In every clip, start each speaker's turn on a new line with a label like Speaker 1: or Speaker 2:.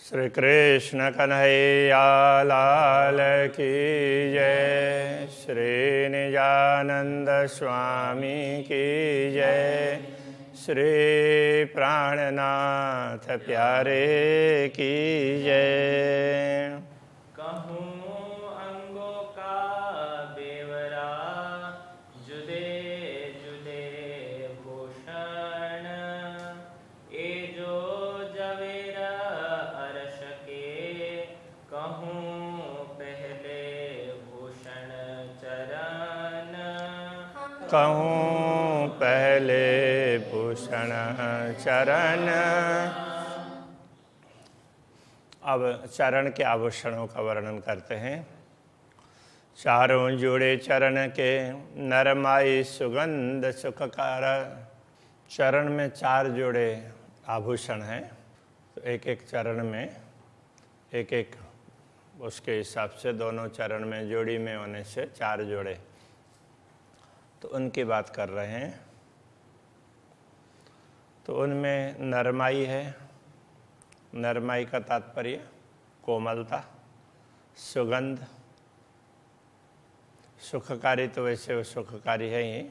Speaker 1: श्री कृष्ण कन्हैया लाल की जय। श्री निजानंद स्वामी की जय। श्री प्राणनाथ प्यारे की जय।
Speaker 2: कहूँ अंगों का बेवरा, जुदे जुदे भूषण, ए जो जवेर अरश के, कहूँ पहले भूषण चरण।
Speaker 1: कहूँ पहले भूषण चरण। अब चरण के आभूषणों का वर्णन करते हैं। चारों जोड़े चरण के, नरमाई सुगंध सुखकार। चरण में 4 जोड़े आभूषण हैं, तो एक एक चरण में एक एक उसके हिसाब से दोनों चरण में जोड़ी में होने से 4 जोड़े, तो उनकी बात कर रहे हैं। तो उनमें नरमाई है। नरमाई का तात्पर्य कोमलता, सुगंध, सुखकारी, तो वैसे वो सुखकारी है ही।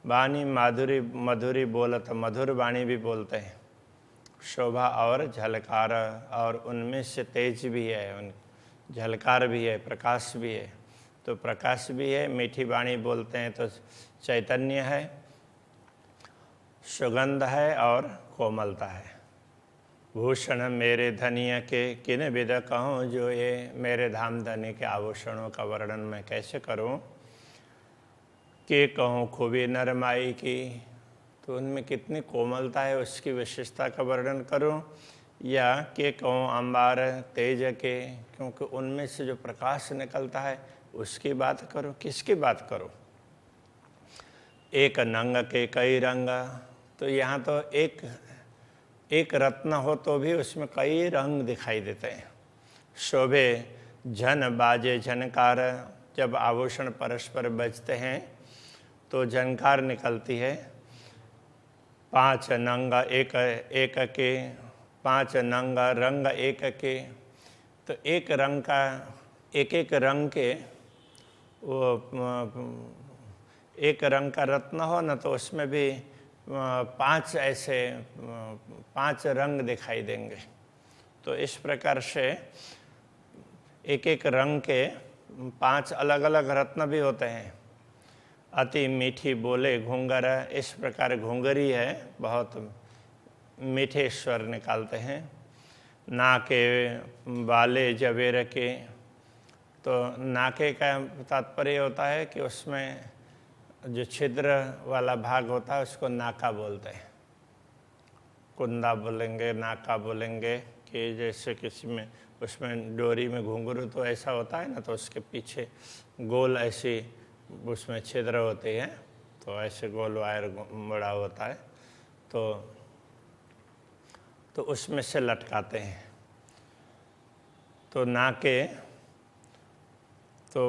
Speaker 1: वाणी माधुरी, मधुरी बोलत, मधुर वाणी भी बोलते हैं। शोभा और झलकार, और उनमें से तेज भी है, उन झलकार भी है, प्रकाश भी है। तो प्रकाश भी है, मीठी वाणी बोलते हैं तो चैतन्य है, सुगंध है और कोमलता है। भूषण मेरे धनिया के, किन विद कहूँ जो ये। मेरे धाम धनी के आभूषणों का वर्णन मैं कैसे करूँ कि कहूँ खूबी नरमाई की, तो उनमें कितनी कोमलता है उसकी विशेषता का वर्णन करूँ, या कि कहूँ अंबार तेज के, क्योंकि उनमें से जो प्रकाश निकलता है उसकी बात करूँ। किसकी बात करूँ? एक नंग के कई रंग, तो यहाँ तो एक रत्न हो तो भी उसमें कई रंग दिखाई देते हैं। शोभे झन बाजे झनकार, जब आभूषण परस्पर बजते हैं तो झनकार निकलती है। 5 नंग एक एक के, 5 नंग रंग एक के, तो एक रंग का एक रंग के वो एक रंग का रत्न हो न, तो उसमें भी 5 ऐसे 5 रंग दिखाई देंगे। तो इस प्रकार से एक रंग के 5 अलग अलग रत्न भी होते हैं। अति मीठी बोले घूंगर, इस प्रकार घूंगरी है, बहुत मीठे स्वर निकालते हैं। नाके बाले जवेर के, तो नाके का तात्पर्य होता है कि उसमें जो छिद्र वाला भाग होता है उसको नाका बोलते हैं। कुंदा बोलेंगे, नाका बोलेंगे, कि जैसे किसी में उसमें डोरी में घुंघरू तो ऐसा होता है ना, तो उसके पीछे गोल ऐसी उसमें छिद्र होते हैं, तो ऐसे गोल वायर बड़ा होता है, तो उसमें से लटकाते हैं। तो नाके, तो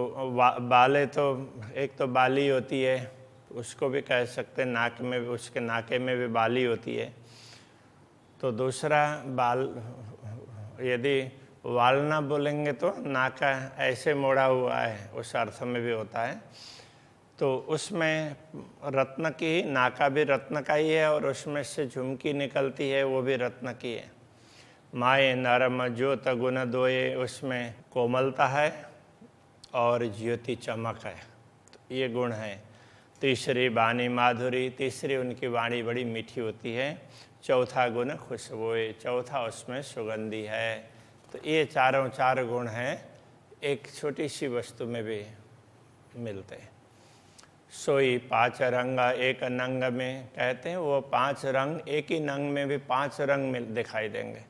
Speaker 1: बाले, तो एक तो बाली होती है, उसको भी कह सकते हैं। नाक में भी, उसके नाके में भी बाली होती है। तो दूसरा बाल, यदि वाल ना बोलेंगे तो नाका ऐसे मोड़ा हुआ है, उस अर्थ में भी होता है। तो उसमें रत्न की, नाका भी रत्न का ही है, और उसमें से झुमकी निकलती है वो भी रत्न की है। माए नरम ज्योत गुण दोए, उसमें कोमलता है और ज्योति चमक है, तो ये गुण है। तीसरी वाणी माधुरी, तीसरी उनकी वाणी बड़ी मीठी होती है। चौथा गुण खुशबुए, चौथा उसमें सुगंधी है। तो ये चारों 4 गुण हैं, एक छोटी सी वस्तु में भी मिलते हैं। सोई 5 रंग एक नंग में, कहते हैं वो 5 रंग एक ही नंग में भी 5 रंग में दिखाई देंगे।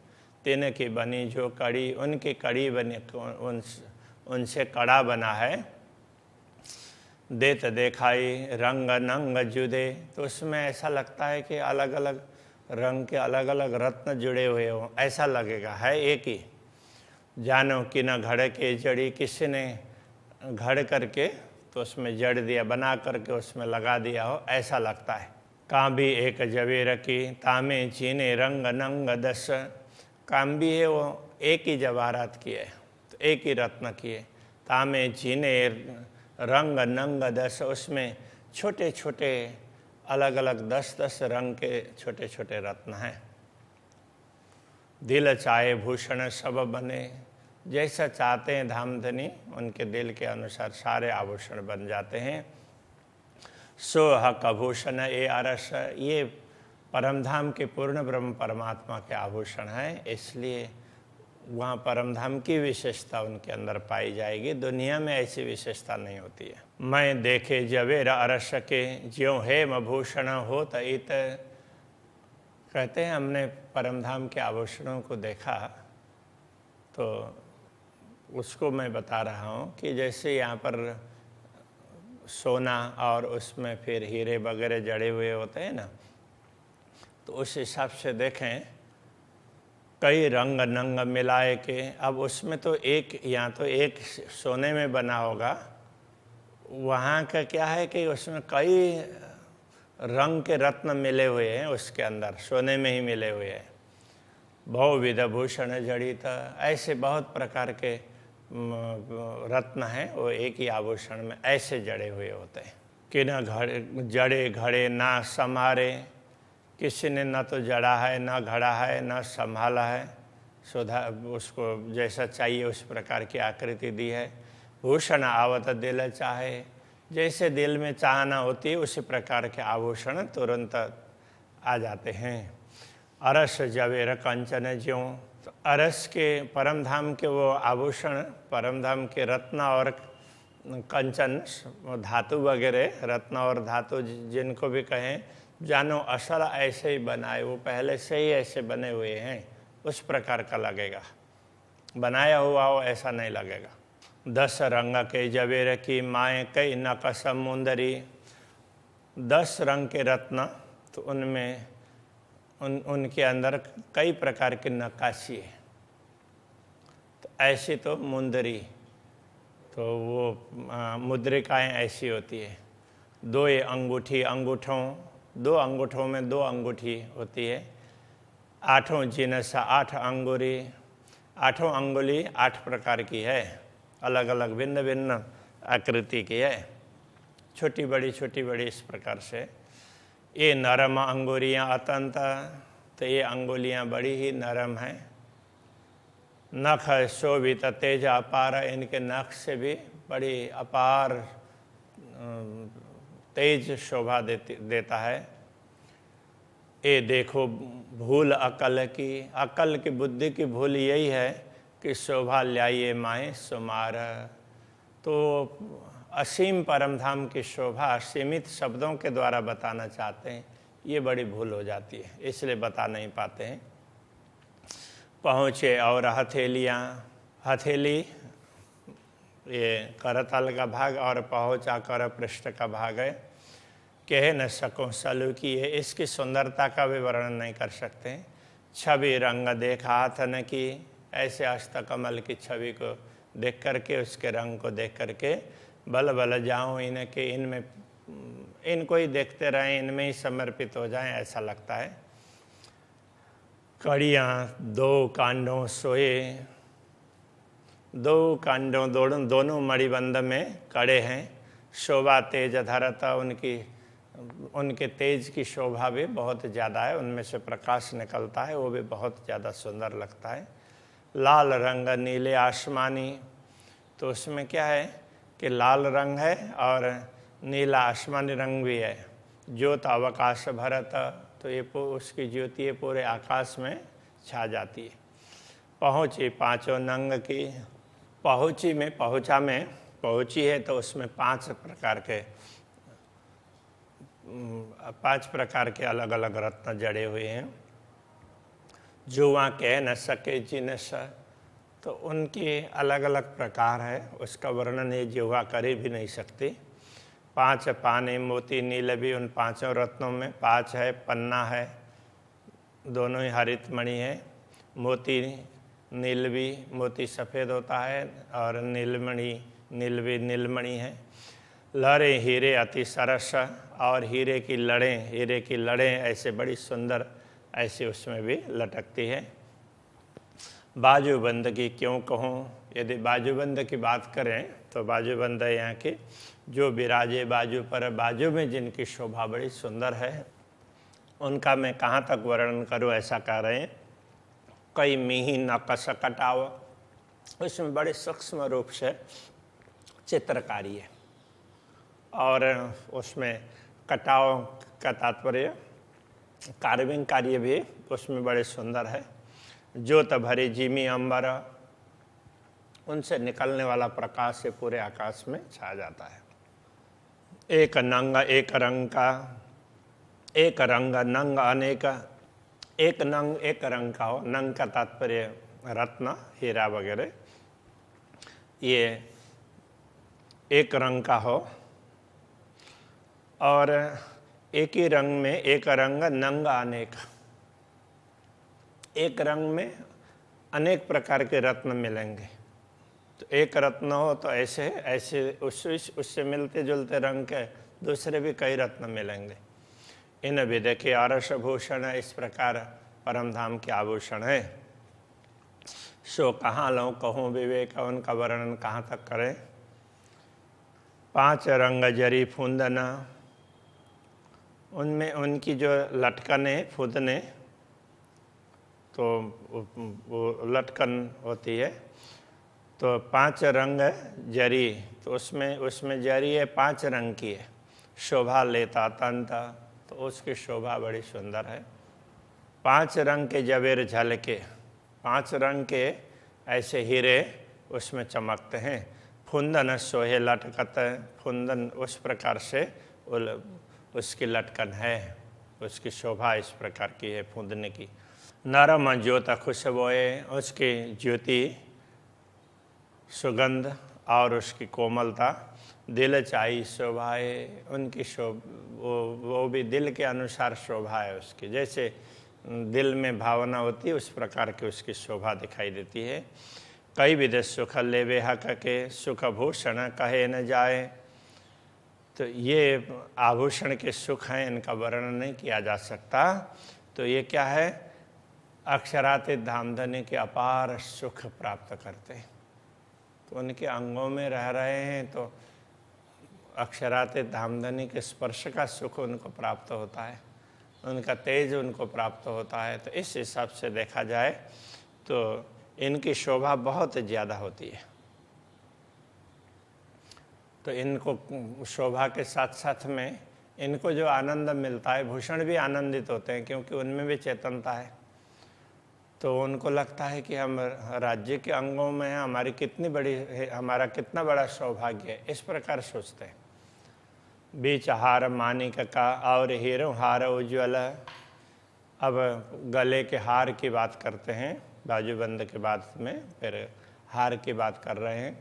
Speaker 1: तीन की बनी जो कड़ी, उनकी कड़ी बनी, उनसे कड़ा बना है। देत देखाई रंग नंग जुदे, तो उसमें ऐसा लगता है कि अलग अलग रंग के अलग अलग रत्न जुड़े हुए हों, ऐसा लगेगा, है एक ही। जानो कि न घड़ के जड़ी, किसी ने घड़ करके तो उसमें जड़ दिया, बना करके उसमें लगा दिया हो, ऐसा लगता है। कांबी एक जवेर की, तामे चीने रंग नंग दस, कांबी है वो एक ही जवाहरात किए, तो एक ही रत्न किए। तामे जीने रंग नंग 10, उसमें छोटे छोटे अलग अलग 10-10 रंग के छोटे छोटे रत्न हैं। दिल चाहे भूषण सब बने, जैसा चाहते हैं धामधनी उनके दिल के अनुसार सारे आभूषण बन जाते हैं। सो हक आभूषण ए अरस, ये परमधाम के पूर्ण ब्रह्म परमात्मा के आभूषण हैं, इसलिए वहाँ परमधाम की विशेषता उनके अंदर पाई जाएगी। दुनिया में ऐसी विशेषता नहीं होती है। मैं देखे जवेर अरस के, ज्यों हेम भूषण होत इत। कहते हैं हमने परमधाम के आभूषणों को देखा, तो उसको मैं बता रहा हूँ कि जैसे यहाँ पर सोना और उसमें फिर हीरे वगैरह जड़े हुए होते हैं ना, तो उस हिसाब से देखें कई रंग नंग मिलाए के। अब उसमें तो एक, यहाँ तो एक सोने में बना होगा, वहाँ का क्या है कि उसमें कई रंग के रत्न मिले हुए हैं, उसके अंदर सोने में ही मिले हुए हैं। बहुविध भूषण जड़ित, ऐसे बहुत प्रकार के रत्न हैं, वो एक ही आभूषण में ऐसे जड़े हुए होते हैं कि न जड़े घड़े ना संहारे, किसी ने न तो जड़ा है, न घड़ा है, न संभाला है, उसको जैसा चाहिए उस प्रकार की आकृति दी है। भूषण आवत दिल चाहे, जैसे दिल में चाहना होती है उसी प्रकार के आभूषण तुरंत आ जाते हैं। अरस जवेर कंचन ज्यों, तो अरस के परमधाम के वो आभूषण, परमधाम के रत्न और कंचन, धातु वगैरह, रत्न और धातु जिनको भी कहें, जानो असल ऐसे ही बनाए, वो पहले से ही ऐसे बने हुए हैं, उस प्रकार का लगेगा। बनाया हुआ हो ऐसा नहीं लगेगा। 10 रंग के जवेर की माएँ कई नकश मुंदरी, 10 रंग के रत्न, तो उनमें उनके अंदर कई प्रकार की नक्काशी है। तो ऐसी तो मुंदरी, तो वो मुद्रिकाएँ ऐसी होती है। 2 अंगूठी, अंगूठों, 2 अंगूठों में 2 अंगूठी होती है। 8 जिनस 8 अंगुरी, 8 अंगुली 8 प्रकार की है, अलग अलग भिन्न भिन्न आकृति की है, छोटी बड़ी इस प्रकार से। ये नरम अंगुरियाँ अत्यंत, तो ये अंगुलियाँ बड़ी ही नरम हैं। नख शोभित तेज अपार, इनके नख से भी बड़ी अपार तेज शोभा देता है। ये देखो भूल अकल की, अकल की बुद्धि की भूल यही है कि शोभा ल्याइए माए सुमार। तो असीम परमधाम की शोभा सीमित शब्दों के द्वारा बताना चाहते हैं, ये बड़ी भूल हो जाती है, इसलिए बता नहीं पाते हैं। पहुँचे और हथेलियाँ, हथेली ये करतल का भाग और पहुँचा कर पृष्ठ का भाग है। कह न सको सलू की है, इसकी सुंदरता का भी वर्णन नहीं कर सकते। छवि रंग देखा हाथ न की, ऐसे अष्टकमल की छवि को देख करके, उसके रंग को देख करके बल बल जाऊँ इनके, इनमें इनको ही देखते रहें, इनमें ही समर्पित हो जाएं, ऐसा लगता है। कड़ियाँ 2 कांडों सोए, 2 कांडों दोनों मणिबंध में कड़े हैं। शोभा तेज धरता, उनके तेज की शोभा भी बहुत ज़्यादा है, उनमें से प्रकाश निकलता है, वो भी बहुत ज़्यादा सुंदर लगता है। लाल रंग नीले आसमानी, तो उसमें क्या है कि लाल रंग है और नीला आसमानी रंग भी है। ज्योत अवकाश भरत, तो ये उसकी ज्योति ये पूरे आकाश में छा जाती है। पहुँची 5 नंग की, पहुँची में पहुँचा में पहुँची है, तो उसमें 5 प्रकार के अलग अलग रत्न जड़े हुए हैं। जो वहाँ कह न सके जिनस, तो उनके अलग अलग प्रकार है, उसका वर्णन ये जिह्वा कर ही भी नहीं सकती। 5 पाने मोती नील भी, उन 5 रत्नों में 5 है, पन्ना है, दोनों ही हरित मणि है। मोती नील भी, मोती सफ़ेद होता है और नीलमणि नीलमणि है। लड़ें हीरे अति सरस, और हीरे की लड़ें ऐसे बड़ी सुंदर ऐसे उसमें भी लटकती है। बाजूबंद की क्यों कहूँ। यदि बाजूबंद की बात करें तो बाजूबंद यहाँ के जो विराजे बाजू पर, बाजू में जिनकी शोभा बड़ी सुंदर है, उनका मैं कहाँ तक वर्णन करूँ, ऐसा कह रहे हैं। कई मीही नकश कटाव, उसमें बड़े सूक्ष्म रूप से चित्रकारी है, और उसमें कटाव का तात्पर्य कार्विंग कार्य भी उसमें बड़े सुंदर है। ज्योत भरे जिमी अंबर, उनसे निकलने वाला प्रकाश से पूरे आकाश में छा जाता है। एक नंग एक रंग का, एक रंग नंग अनेक, एक नंग एक रंग का हो, नंग का तात्पर्य रत्न हीरा वगैरह, ये एक रंग का हो, और एक ही रंग में एक रंग नंग अनेक, एक रंग में अनेक प्रकार के रत्न मिलेंगे। तो एक रत्न हो तो ऐसे ऐसे उससे मिलते जुलते रंग के दूसरे भी कई रत्न मिलेंगे। इन विधि के आरस भूषण, इस प्रकार परम धाम के आभूषण है। सो कहाँ लो कहूँ विवेक, उनका वर्णन कहाँ तक करें। 5 रंग जरी फूंदना, उनमें उनकी जो लटकने फूंदने, तो वो लटकन होती है, तो 5 रंग जरी, तो उसमें जरी है 5 रंग की है। शोभा लेता तंत, तो उसकी शोभा बड़ी सुंदर है। 5 रंग के जवेर झलके, 5 रंग के ऐसे हीरे उसमें चमकते हैं। फुंदन सोहे लटकत, फुंदन उस प्रकार से उसकी लटकन है, उसकी शोभा इस प्रकार की है फूंदने की। नरम ज्योत खुशबोए, उसकी ज्योति सुगंध और उसकी कोमलता। दिल चाही शोभाए, उनकी वो भी दिल के अनुसार शोभा है उसकी, जैसे दिल में भावना होती है उस प्रकार की उसकी शोभा दिखाई देती है। कई विधि सुख लेवे हक के, सुख भूषण कहे न जाए, तो ये आभूषण के सुख हैं, इनका वर्णन नहीं किया जा सकता। तो ये क्या है, अक्षरातीत धामधनी के अपार सुख प्राप्त करते हैं। तो उनके अंगों में रह रहे हैं तो अक्षरातीत धामधनी के स्पर्श का सुख उनको प्राप्त होता है, उनका तेज उनको प्राप्त होता है। तो इस हिसाब से देखा जाए तो इनकी शोभा बहुत ज़्यादा होती है। तो इनको शोभा के साथ साथ में इनको जो आनंद मिलता है, भूषण भी आनंदित होते हैं क्योंकि उनमें भी चेतनता है। तो उनको लगता है कि हम राज्य के अंगों में हैं, हमारी कितनी बड़ी है, हमारा कितना बड़ा सौभाग्य है, इस प्रकार सोचते हैं। बीच हार मानिक का और हीरो हार उज्ज्वल। अब गले के हार की बात करते हैं, बाजूबंद के बाद में फिर हार की बात कर रहे हैं।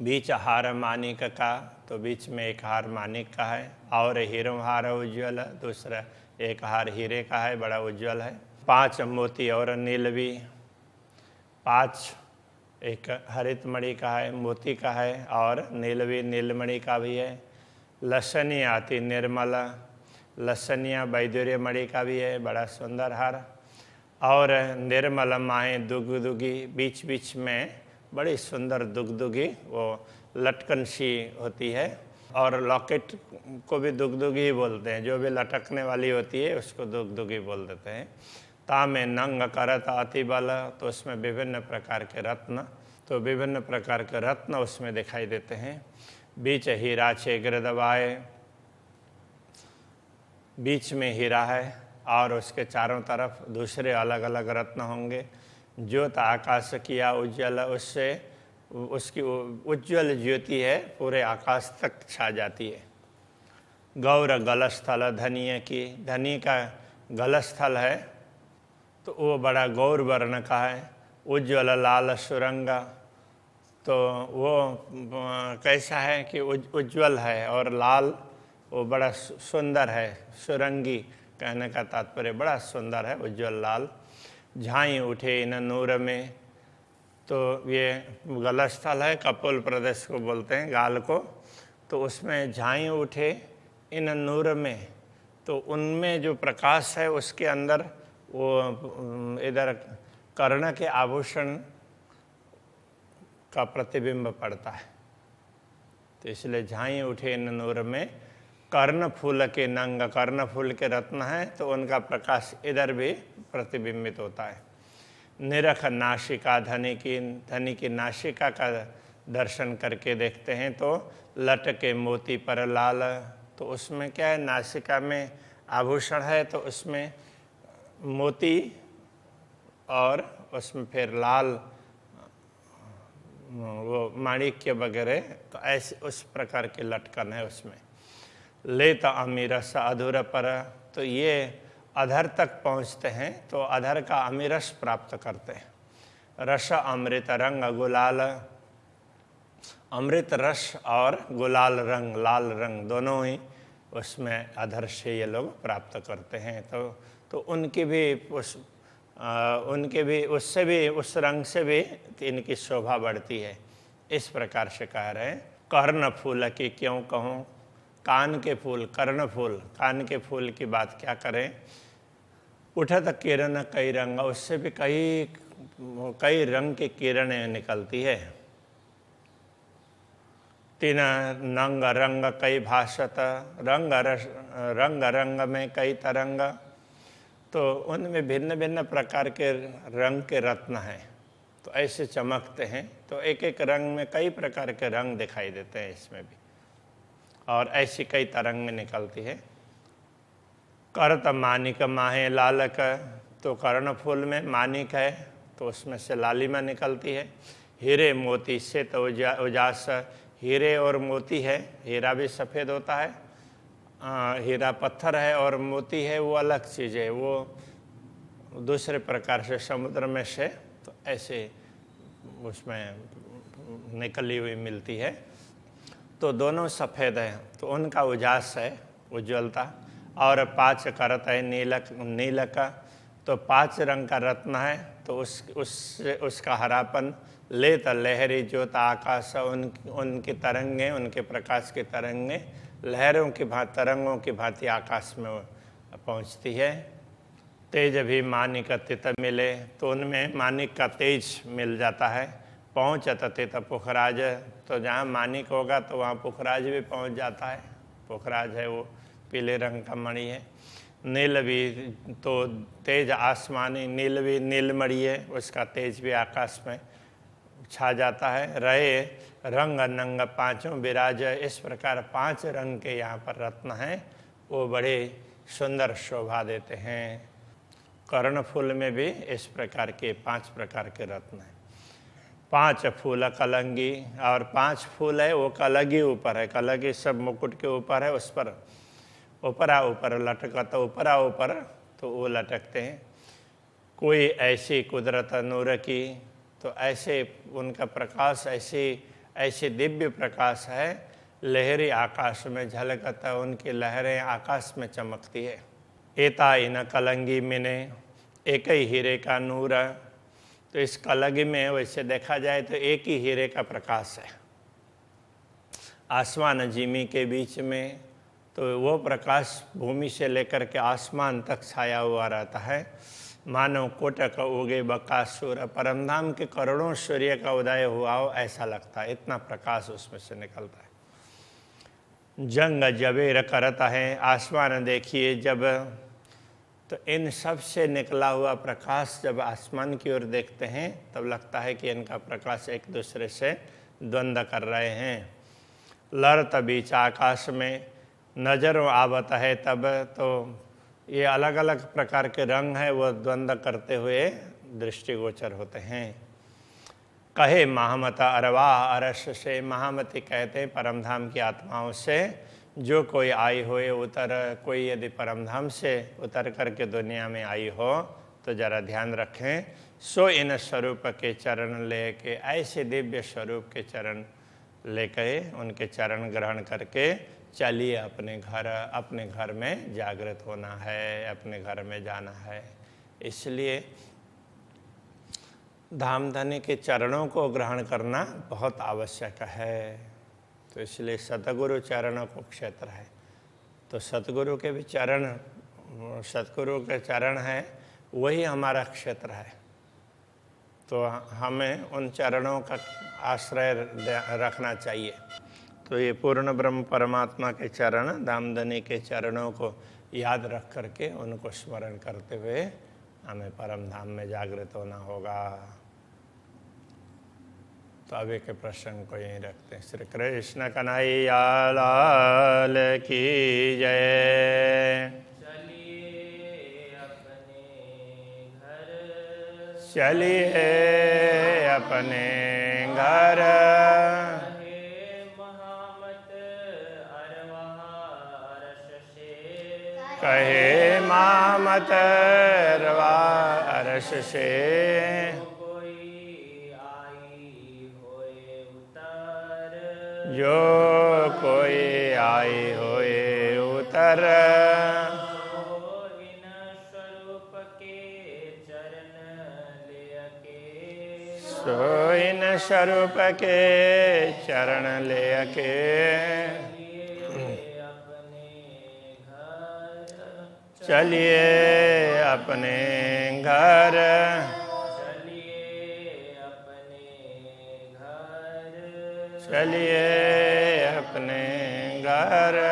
Speaker 1: बीच हार मानिक का, तो बीच में एक हार मानिक का है, और हीरो हार उज्ज्वल, दूसरा एक हार हीरे का है, बड़ा उज्ज्वल है। 5 मोती और नीलवी, 5 एक हरित मणि का है, मोती का है, और नीलवी नीलमणि का भी है। लसनी आती निर्मल, लसनिया वैदुर्य मणि का भी है, बड़ा सुंदर हार। और निर्मल माहे दुगदुगी, बीच बीच में बड़ी सुंदर दुगदुगी वो लटकन सी होती है। और लॉकेट को भी दुगदुगी ही बोलते हैं, जो भी लटकने वाली होती है उसको दुगदुगी बोल देते हैं। तामे नंग करत अति बल, तो उसमें विभिन्न प्रकार के रत्न, तो विभिन्न प्रकार के रत्न उसमें दिखाई देते हैं। बीच हीरा छे गिरदवाए, बीच में हीरा है और उसके चारों तरफ दूसरे अलग अलग रत्न होंगे। ज्योत आकाश किया उज्ज्वल, उससे उसकी उज्ज्वल ज्योति है पूरे आकाश तक छा जाती है। गौर गलस्थल धनिय की, धनी का गलस्थल है तो वो बड़ा गौर वर्ण का है। उज्ज्वल लाल सुरंगा, तो वो कैसा है कि उज्ज्वल है और लाल, वो बड़ा सुंदर है। सुरंगी कहने का तात्पर्य बड़ा सुंदर है, उज्ज्वल लाल। झाई उठे इन नूर में, तो ये गलस्थल है, कपोल प्रदेश को बोलते हैं, गाल को। तो उसमें झाई उठे इन नूर में, तो उनमें जो प्रकाश है उसके अंदर वो इधर कर्ण के आभूषण का प्रतिबिंब पड़ता है। तो इसलिए झाई उठे इन नूर में कर्ण फूल के नंग, कर्ण फूल के रत्न हैं तो उनका प्रकाश इधर भी प्रतिबिंबित होता है। निरख नासिका, धनी की नासिका का दर्शन करके देखते हैं तो लटके मोती पर लाल, तो उसमें क्या है, नासिका में आभूषण है तो उसमें मोती और उसमें फिर लाल वो माणिक्य वगैरह, तो ऐसे उस प्रकार के लटकन है उसमें। लेत अमीरस अधूर पर, तो ये अधर तक पहुँचते हैं तो अधर का अमीरस प्राप्त करते हैं। रस अमृत रंग गुलाल, अमृत रस और गुलाल रंग, लाल रंग दोनों ही उसमें अधर से ये लोग प्राप्त करते हैं। तो उनकी भी उससे भी, उस रंग से भी इनकी शोभा बढ़ती है। इस प्रकार से कह रहे हैं। कर्ण फूल की क्यों कहूँ, कान के फूल, कर्ण फूल, कान के फूल की बात क्या करें। उठत किरण कई रंग, उससे भी कई रंग की किरणें निकलती है। तीन नंग रंग कई भाषत, रंग रंग में कई तरंग, तो उनमें भिन्न भिन्न प्रकार के रंग के रत्न हैं तो ऐसे चमकते हैं। तो एक एक रंग में कई प्रकार के रंग दिखाई देते हैं इसमें भी, और ऐसी कई तरंग निकलती है। करत मानिक माहे लालक, तो कर्ण फूल में मानिक है तो उसमें से लालिमा निकलती है। हीरे मोती से तो उजास, हीरे और मोती है, हीरा भी सफ़ेद होता है, हीरा पत्थर है और मोती है वो अलग चीज़ है, वो दूसरे प्रकार से समुद्र में से तो ऐसे उसमें निकली हुई मिलती है। तो दोनों सफ़ेद हैं तो उनका उजास है, उज्ज्वलता। और 5 करत है नीलक, तो 5 रंग का रत्न है तो उसका हरापन। लेत लहरी ज्योत आकाश, उनकी तरंगें, उनके प्रकाश की तरंगें लहरों की भांति, तरंगों की भांति आकाश में पहुंचती है। तेज भी मानिक तित मिले, तो उनमें मानिक का तेज मिल जाता है। पहुँचत तित पुखराज, तो जहाँ मानिक होगा तो वहाँ पुखराज भी पहुँच जाता है। पुखराज है वो पीले रंग का मणि है। नील भी, तो तेज आसमानी, नील भी नीलमणि है, उसका तेज भी आकाश में छा जाता है। रहे रंग नंग पांचों विराज, इस प्रकार 5 रंग के यहाँ पर रत्न हैं, वो बड़े सुंदर शोभा देते हैं। कर्ण फूल में भी इस प्रकार के 5 प्रकार के रत्न हैं। 5 फूल कलंगी, और 5 फूल है वो कलगी ऊपर है, कलगी सब मुकुट के ऊपर है, उस पर ऊपरा ऊपर लटका, तो ऊपरा ऊपर तो वो लटकते हैं। कोई ऐसी कुदरत नूर की, तो ऐसे उनका प्रकाश ऐसे दिव्य प्रकाश है, लहरी आकाश में झलकता, उनकी लहरें आकाश में चमकती है। एता इन कलंगी मिने, एक ही हीरे का नूर, तो इस कलगी में वैसे देखा जाए तो एक ही हीरे का प्रकाश है। आसमान जिमी के बीच में, तो वो प्रकाश भूमि से लेकर के आसमान तक छाया हुआ रहता है। मानव कोटक उगे बकासुर, परमधाम के करोड़ों सूर्य का उदय हुआ हो ऐसा लगता है, इतना प्रकाश उसमें से निकलता है। जंग जबेर करता है, आसमान देखिए जब, तो इन सब से निकला हुआ प्रकाश जब आसमान की ओर देखते हैं तब लगता है कि इनका प्रकाश एक दूसरे से द्वंद्व कर रहे हैं। लड़त बीच आकाश में नजरों आवत है तब, तो ये अलग अलग प्रकार के रंग हैं वो द्वंद्व करते हुए दृष्टिगोचर होते हैं। कहे महामता अरवा अरस से, महामती कहते हैं परमधाम की आत्माओं से, जो कोई आई होए उतर, कोई यदि परमधाम से उतर करके दुनिया में आई हो तो जरा ध्यान रखें। सो इन स्वरूप के चरण लेके, ऐसे दिव्य स्वरूप के चरण लेके उनके चरण ग्रहण करके चलिए अपने घर में जागृत होना है, अपने घर में जाना है। इसलिए धामधनी के चरणों को ग्रहण करना बहुत आवश्यक है। तो इसलिए सतगुरु चरणों को क्षेत्र है, तो सतगुरु के भी चरण, सतगुरु के चरण हैं वही हमारा क्षेत्र है। तो हमें उन चरणों का आश्रय रखना चाहिए। तो ये पूर्ण ब्रह्म परमात्मा के चरण, धामधनी के चरणों को याद रख करके उनको स्मरण करते हुए हमें परम धाम में जागृत होना होगा। तो अभी के प्रसंग को यहीं रखते हैं। श्री कृष्ण कन्हैया लाल की जय। चलिए अपने घर, कहे मामत अरवा अरस से, जो कोई आई होए उतर, सो इन स्वरूप के चरण ले के, चलिए अपने घर, चलिए अपने घर।